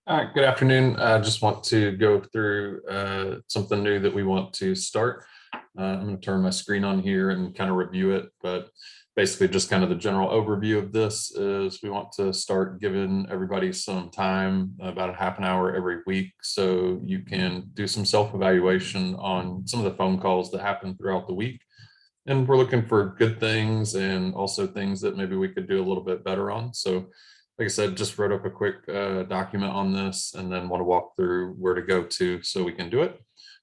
All right, good afternoon. I just want to go through something new that we want to start. I'm going to turn my screen on here and kind of review it, but basically just kind of the general overview of this is we want to start giving everybody some time, about a half an hour every week, so you can do some self-evaluation on some of the phone calls that happen throughout the week. And we're looking for good things and also things that maybe we could do a little bit better on. So like I said, just wrote up a quick document on this and then want to walk through where to go to so we can do it.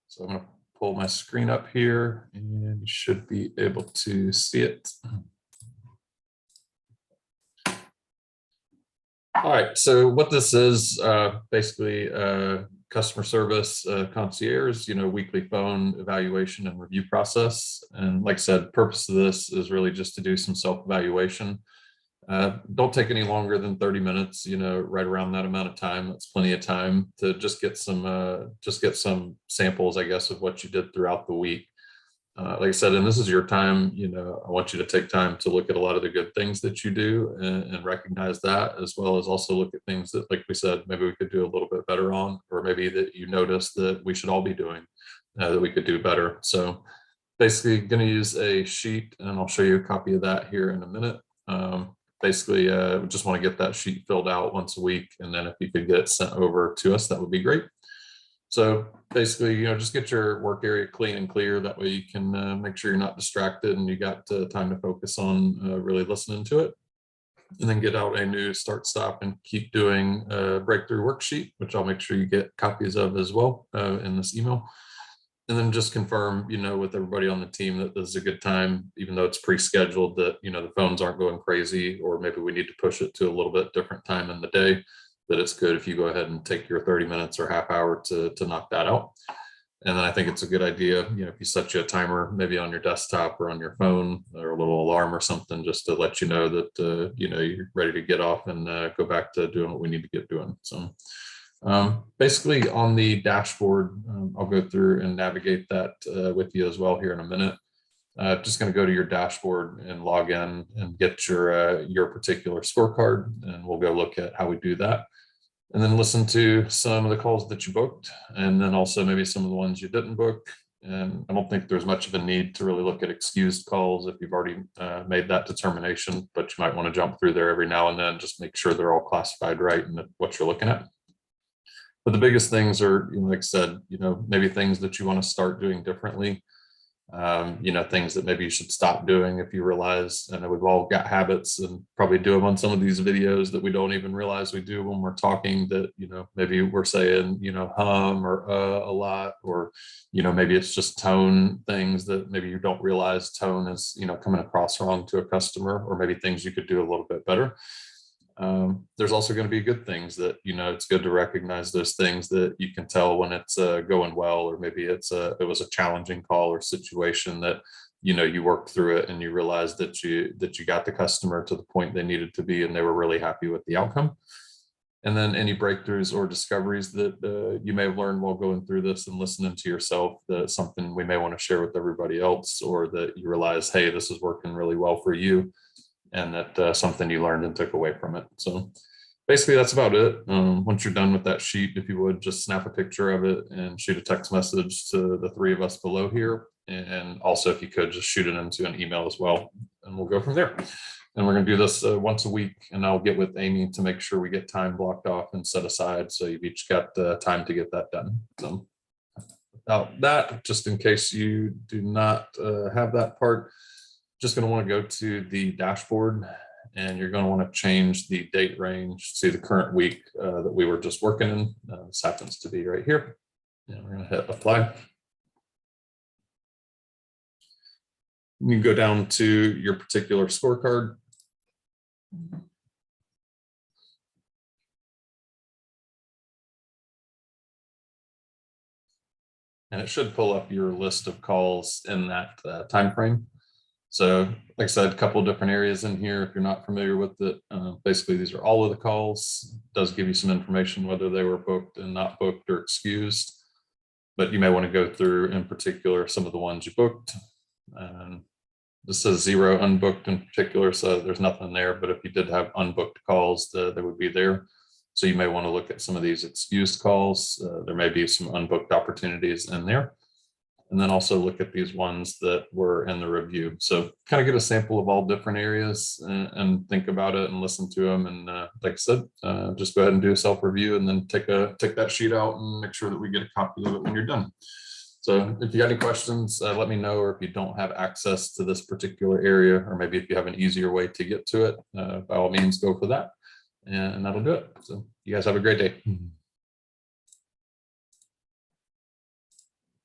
So I'm going to pull my screen up here and you should be able to see it. All right, so what this is basically customer service concierge, weekly phone evaluation and review process. And like I said, purpose of this is really just to do some self-evaluation. Don't take any longer than 30 minutes, right around that amount of time. That's plenty of time to just get some samples, I guess, of what you did throughout the week. Like I said, and this is your time, I want you to take time to look at a lot of the good things that you do and recognize that, as well as also look at things that, like we said, maybe we could do a little bit better on, or maybe that you notice that we should all be doing that we could do better. So basically going to use a sheet and I'll show you a copy of that here in a minute. Basically, we just want to get that sheet filled out once a week. And then if you could get it sent over to us, that would be great. So basically, just get your work area clean and clear. That way you can make sure you're not distracted and you got time to focus on really listening to it. And then get out a new start, stop, and keep doing breakthrough worksheet, which I'll make sure you get copies of as well in this email. And then just confirm, with everybody on the team that this is a good time, even though it's pre-scheduled, that, the phones aren't going crazy, or maybe we need to push it to a little bit different time in the day, that it's good if you go ahead and take your 30 minutes or half hour to knock that out. And then I think it's a good idea, if you set you a timer, maybe on your desktop or on your phone, or a little alarm or something, just to let you know that, you're ready to get off and go back to doing what we need to get doing. So basically on the dashboard, I'll go through and navigate that with you as well here in a minute. Just going to go to your dashboard and log in and get your particular scorecard, and we'll go look at how we do that. And then listen to some of the calls that you booked, and then also maybe some of the ones you didn't book. And I don't think there's much of a need to really look at excused calls if you've already made that determination, but you might want to jump through there every now and then, just make sure they're all classified right and what you're looking at. But the biggest things are, like I said, maybe things that you want to start doing differently. Things that maybe you should stop doing if you realize, and we've all got habits and probably do them on some of these videos that we don't even realize we do when we're talking, that, maybe we're saying, hum or a lot, or, maybe it's just tone things that maybe you don't realize tone is, coming across wrong to a customer, or maybe things you could do a little bit better. There's also going to be good things that, it's good to recognize those things that you can tell when it's going well, or maybe it was a challenging call or situation that, you worked through it and you realized that you got the customer to the point they needed to be and they were really happy with the outcome. And then any breakthroughs or discoveries that you may have learned while going through this and listening to yourself, that something we may want to share with everybody else, or that you realize, hey, this is working really well for you, and that something you learned and took away from it. So basically that's about it. Once you're done with that sheet, if you would just snap a picture of it and shoot a text message to the three of us below here. And also, if you could just shoot it into an email as well, and we'll go from there. And we're going to do this once a week, and I'll get with Amy to make sure we get time blocked off and set aside, so you've each got time to get that done. So without that, just in case you do not have that part, just going to want to go to the dashboard, and you're going to want to change the date range to the current week that we were just working in. This happens to be right here. And we're going to hit apply. You can go down to your particular scorecard. And it should pull up your list of calls in that time frame. So like I said, a couple of different areas in here. If you're not familiar with it, basically these are all of the calls. It does give you some information whether they were booked and not booked or excused, but you may want to go through in particular some of the ones you booked. This says 0 unbooked in particular, so there's nothing there, but if you did have unbooked calls, they would be there. So you may want to look at some of these excused calls. There may be some unbooked opportunities in there. And then also look at these ones that were in the review. So kind of get a sample of all different areas and think about it and listen to them. And like I said, just go ahead and do a self-review and then take that sheet out and make sure that we get a copy of it when you're done. So if you got any questions, let me know, or if you don't have access to this particular area, or maybe if you have an easier way to get to it, by all means, go for that. And that'll do it. So you guys have a great day.